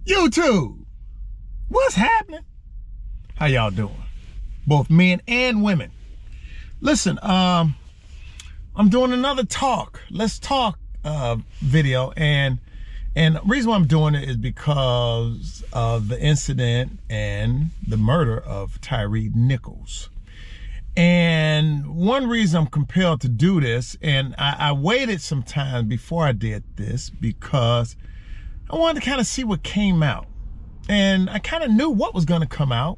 YouTube, what's happening? How y'all doing? Both men and women. Listen, I'm doing another talk. Let's talk video, and the reason why I'm doing it is because of the incident and the murder of Tyre Nichols. And one reason I'm compelled to do this, and I waited some time before I did this because I wanted to kind of see what came out. And I kind of knew what was going to come out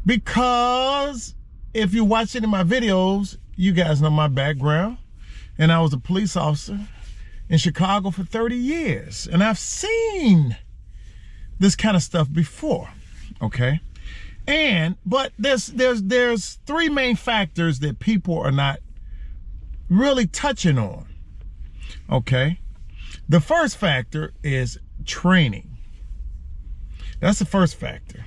because if you watch any of my videos, you guys know my background. And I was a police officer in Chicago for 30 years. And I've seen this kind of stuff before, okay? But there's three main factors that people are not really touching on, okay? The first factor is training. That's the first factor.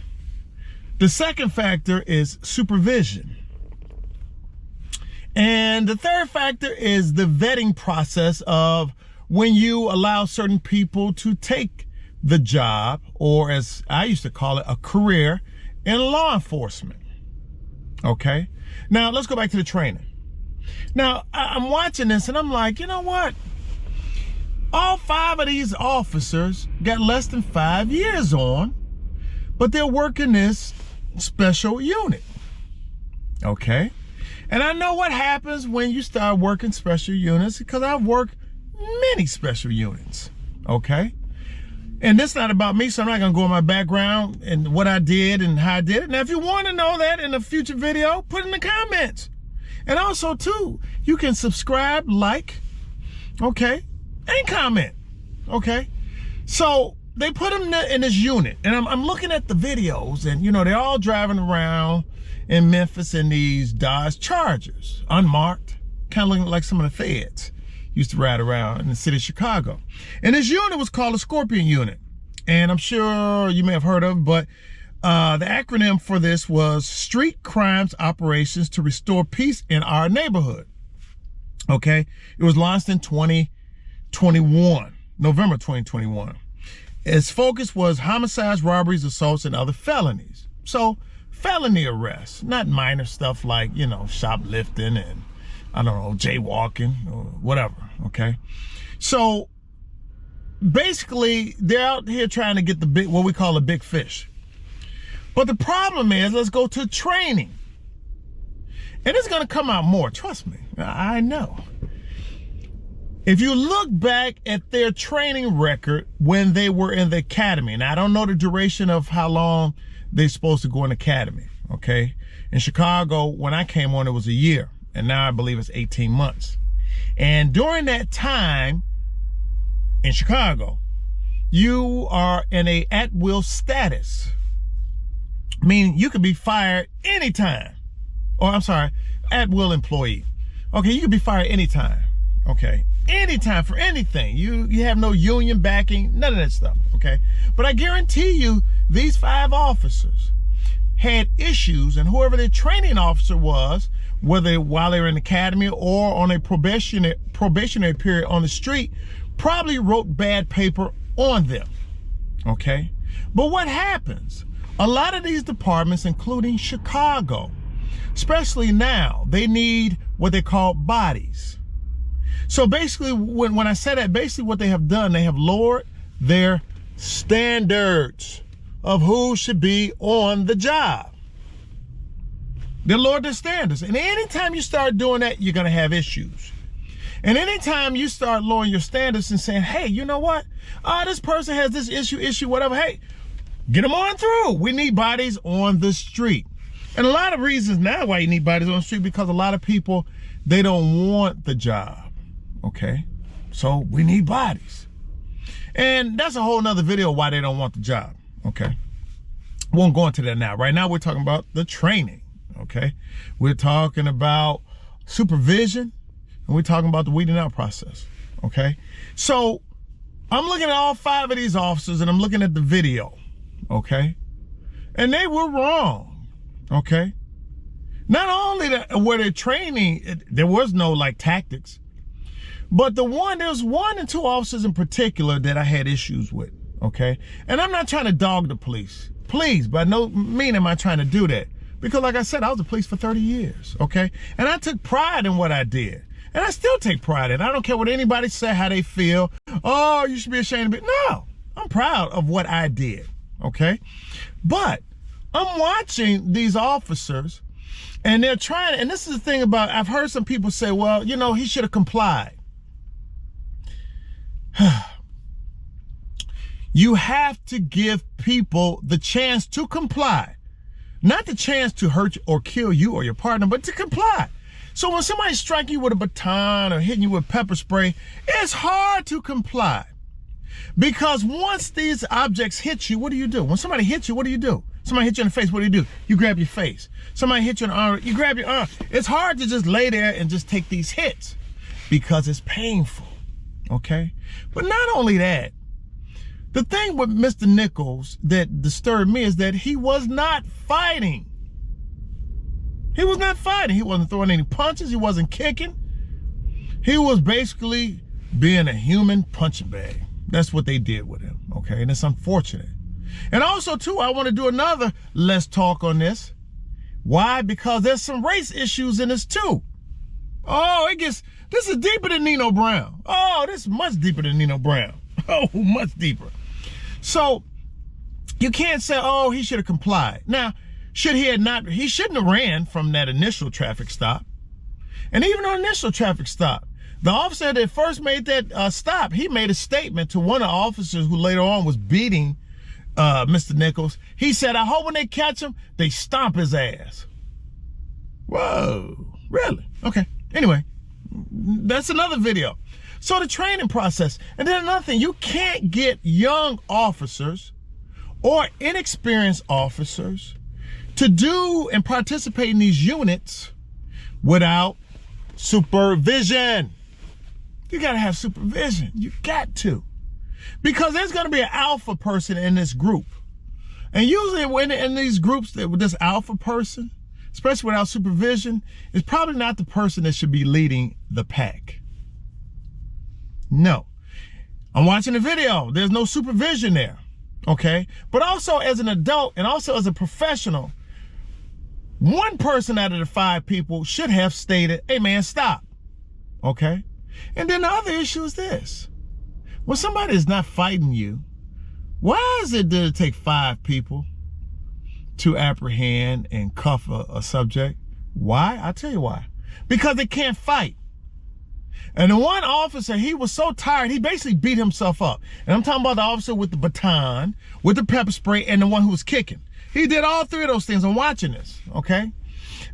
The second factor is supervision. And the third factor is the vetting process of when you allow certain people to take the job, or as I used to call it, a career in law enforcement. Okay? Now, let's go back to the training. Now, I'm watching this and I'm like, you know what? All 5 of these officers got less than 5 years on, but they're working this special unit. Okay? And I know what happens when you start working special units because I've worked many special units. Okay? And this is not about me, so I'm not going to go in my background and what I did and how I did it. Now, if you want to know that in a future video, put it in the comments. And also, too, you can subscribe, like, okay, and comment, okay? So they put him in this unit, and I'm looking at the videos, and, you know, they're all driving around in Memphis in these Dodge Chargers, unmarked, kind of looking like some of the feds used to ride around in the city of Chicago. And this unit was called a Scorpion Unit. And I'm sure you may have heard of it, but the acronym for this was Street Crimes Operations to Restore Peace in Our Neighborhood. Okay? It was launched in 2021, November 2021. Its focus was homicides, robberies, assaults, and other felonies. So, felony arrests, not minor stuff like, you know, shoplifting and, I don't know, jaywalking or whatever, okay? So basically, they're out here trying to get the big, what we call a big fish. But the problem is, let's go to training. And it's going to come out more, trust me, I know. If you look back at their training record when they were in the academy, and I don't know the duration of how long they're supposed to go in academy, okay? In Chicago, when I came on, it was a year. And now I believe it's 18 months. And during that time in Chicago, you are in a at-will status, meaning you could be fired anytime. Or I'm sorry, at-will employee. Okay, you could be fired anytime. Okay, anytime for anything. You have no union backing, none of that stuff. Okay, but I guarantee you, these 5 officers had issues, and whoever their training officer was, whether while they were in the academy or on a probationary period on the street, probably wrote bad paper on them, okay? But what happens? A lot of these departments, including Chicago, especially now, they need what they call bodies. So basically, when I say that, basically what they have done, they have lowered their standards of who should be on the job. They lowered their standards. And anytime you start doing that, you're going to have issues. And anytime you start lowering your standards and saying, hey, you know what? This person has this issue, whatever. Hey, get them on through. We need bodies on the street. And a lot of reasons now why you need bodies on the street, because a lot of people, they don't want the job. Okay? So we need bodies. And that's a whole nother video why they don't want the job. Okay? Won't go into that now. Right now, we're talking about the training. Okay, we're talking about supervision, and we're talking about the weeding out process. Okay, so I'm looking at all 5 of these officers, and I'm looking at the video. Okay, and they were wrong. Okay, not only were they training, there was no like tactics, but there was 1 and 2 officers in particular that I had issues with. okay? And I'm not trying to dog the police. Please, by no means am I trying to do that. Because like I said, I was the police for 30 years, okay? And I took pride in what I did. And I still take pride in it. I don't care what anybody say, how they feel. Oh, you should be ashamed of it. No, I'm proud of what I did, okay? But I'm watching these officers, and they're trying, and this is the thing about, I've heard some people say, well, you know, he should have complied. You have to give people the chance to comply. Not the chance to hurt or kill you or your partner, but to comply. So when somebody strikes you with a baton or hitting you with pepper spray, it's hard to comply. Because once these objects hit you, what do? When somebody hits you, what do? Somebody hits you in the face, what do? You grab your face. Somebody hits you in the arm, you grab your arm. It's hard to just lay there and just take these hits because it's painful, okay? But not only that, the thing with Mr. Nichols that disturbed me is that he was not fighting. He was not fighting. He wasn't throwing any punches. He wasn't kicking. He was basically being a human punching bag. That's what they did with him, okay? And it's unfortunate. And also, too, I want to do another let's talk on this. Why? Because there's some race issues in this, too. Oh, this is deeper than Nino Brown. Oh, this is much deeper than Nino Brown. Oh, much deeper. So, you can't say, oh, he should have complied. Now, he shouldn't have ran from that initial traffic stop. And even on initial traffic stop, the officer that first made that stop, he made a statement to one of the officers who later on was beating Mr. Nichols. He said, I hope when they catch him, they stomp his ass. Whoa, really? Okay, anyway, that's another video. So the training process, and then another thing, you can't get young officers or inexperienced officers to do and participate in these units without supervision. You gotta have supervision. You got to. Because there's gonna be an alpha person in this group. And usually when in these groups, with this alpha person, especially without supervision, is probably not the person that should be leading the pack. No. I'm watching the video. There's no supervision there. Okay? But also as an adult and also as a professional, one person out of the 5 people should have stated, hey man, stop. Okay? And then the other issue is this. When somebody is not fighting you, why is it that it take 5 people to apprehend and cuff a subject? Why? I'll tell you why. Because they can't fight. And the one officer, he was so tired, he basically beat himself up. And I'm talking about the officer with the baton, with the pepper spray, and the one who was kicking. He did all 3 of those things. I'm watching this, okay?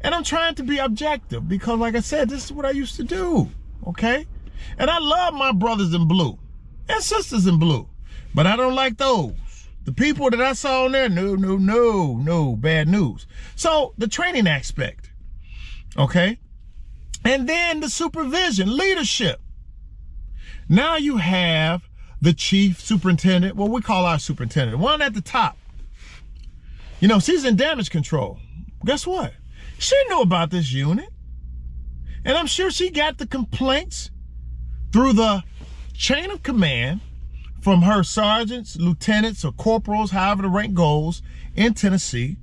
And I'm trying to be objective because, like I said, this is what I used to do, okay? And I love my brothers in blue and sisters in blue, but I don't like those. The people that I saw on there, no, bad news. So the training aspect, okay? And then the supervision, leadership. Now you have the chief superintendent, well, we call our superintendent, one at the top. You know, she's in damage control. Guess what? She knew about this unit. And I'm sure she got the complaints through the chain of command from her sergeants, lieutenants, or corporals, however the rank goes in Tennessee.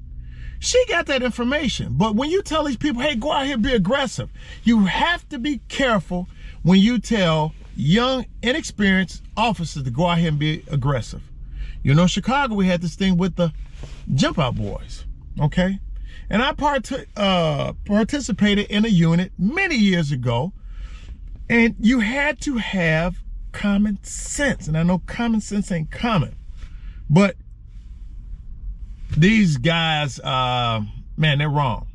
She got that information. But when you tell these people, hey, go out here and be aggressive, you have to be careful when you tell young, inexperienced officers to go out here and be aggressive. You know, in Chicago, we had this thing with the Jump Out Boys, okay? And I participated in a unit many years ago, and you had to have common sense. And I know common sense ain't common, but these guys, man, they're wrong.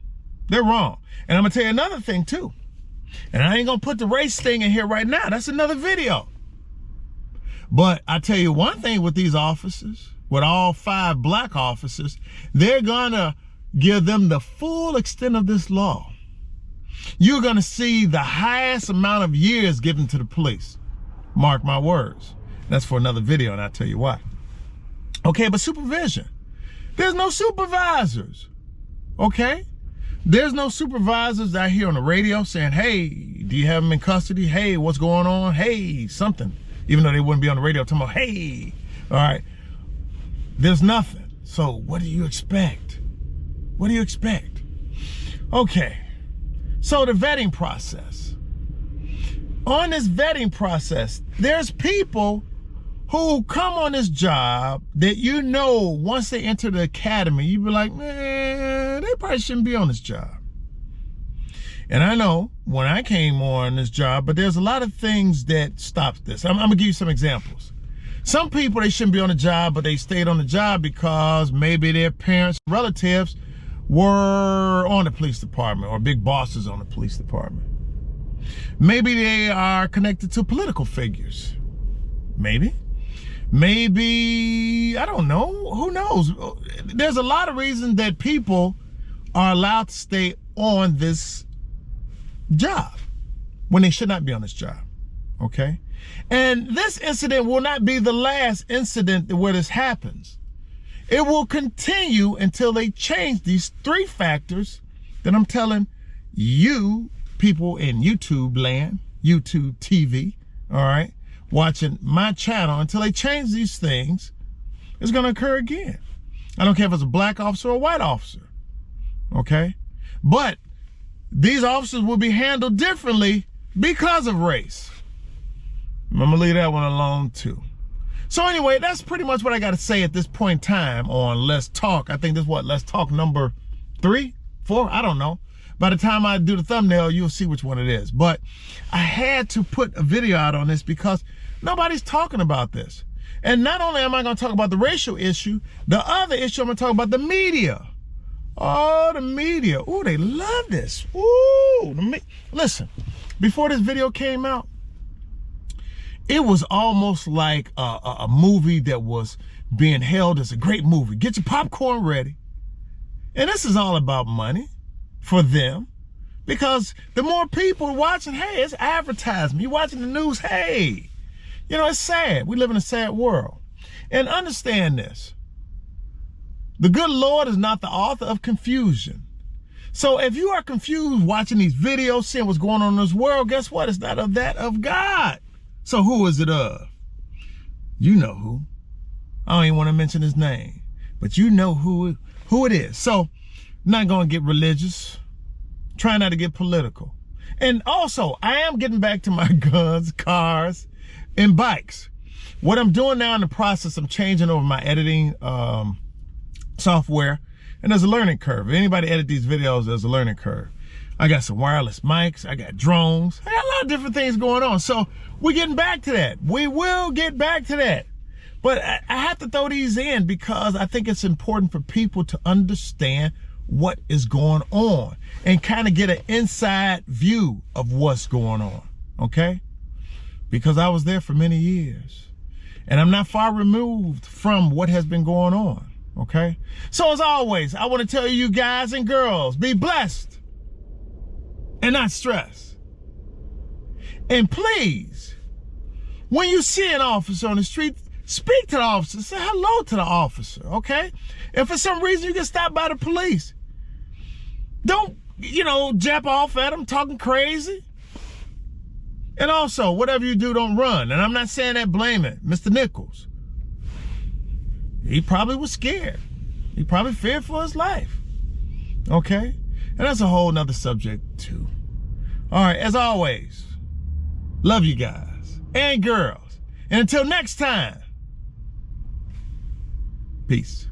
They're wrong. And I'm gonna tell you another thing too. And I ain't gonna put the race thing in here right now. That's another video. But I tell you one thing with these officers, with all 5 black officers, they're gonna give them the full extent of this law. You're gonna see the highest amount of years given to the police. Mark my words. That's for another video, and I'll tell you why. Okay, but supervision. There's no supervisors, okay? There's no supervisors out here on the radio saying, hey, do you have them in custody? Hey, what's going on? Hey, something. Even though they wouldn't be on the radio talking about, hey, all right. there's nothing. So what do you expect? What do you expect? Okay, so the vetting process. On this vetting process, there's people who come on this job that you know once they enter the academy, you be like, man, they probably shouldn't be on this job. And I know when I came on this job, but there's a lot of things that stops this. I'm gonna give you some examples. Some people, they shouldn't be on the job, but they stayed on the job because maybe their parents, relatives were on the police department or big bosses on the police department. Maybe they are connected to political figures. Maybe, I don't know, who knows? There's a lot of reasons that people are allowed to stay on this job when they should not be on this job, okay? And this incident will not be the last incident where this happens. It will continue until they change these 3 factors that I'm telling you people in YouTube land, YouTube TV, all right, watching my channel, until they change these things. It's gonna occur again. I don't care if it's a black officer or a white officer, okay? But these officers will be handled differently because of race. I'm gonna leave that one alone too. So anyway, that's pretty much what I gotta say at this point in time on Let's Talk. I think this is what, Let's Talk number 3, 4, I don't know. By the time I do the thumbnail, you'll see which one it is. But I had to put a video out on this because nobody's talking about this. And not only am I gonna talk about the racial issue, the other issue I'm gonna talk about the media. Oh, the media. Oh, they love this. Ooh, listen, before this video came out, it was almost like a movie that was being held as a great movie. Get your popcorn ready. And this is all about money for them, because the more people watching, hey, it's advertisement. You're watching the news, hey, you know, it's sad. We live in a sad world. And understand this. The good Lord is not the author of confusion. So if you are confused watching these videos, seeing what's going on in this world, guess what? It's not of that of God. So who is it of? You know who. I don't even want to mention his name, but you know who it is. So I'm not going to get religious. Try not to get political. And also, I am getting back to my guns, cars, and bikes. What I'm doing now in the process, I'm changing over my editing software, and there's a learning curve. If anybody edit these videos, there's a learning curve. I got some wireless mics, I got drones, I got a lot of different things going on. So we're getting back to that. We will get back to that. But I have to throw these in because I think it's important for people to understand what is going on and kind of get an inside view of what's going on, okay? Because I was there for many years and I'm not far removed from what has been going on, okay? So as always, I want to tell you guys and girls, be blessed and not stressed. And please, when you see an officer on the street, speak to the officer, say hello to the officer, okay? If for some reason you get stopped by the police, don't, you know, jump off at them talking crazy. And also, whatever you do, don't run. And I'm not saying that blame it. Mr. Nichols, he probably was scared. He probably feared for his life, okay? And that's a whole nother subject too. All right, as always, love you guys and girls. And until next time, peace.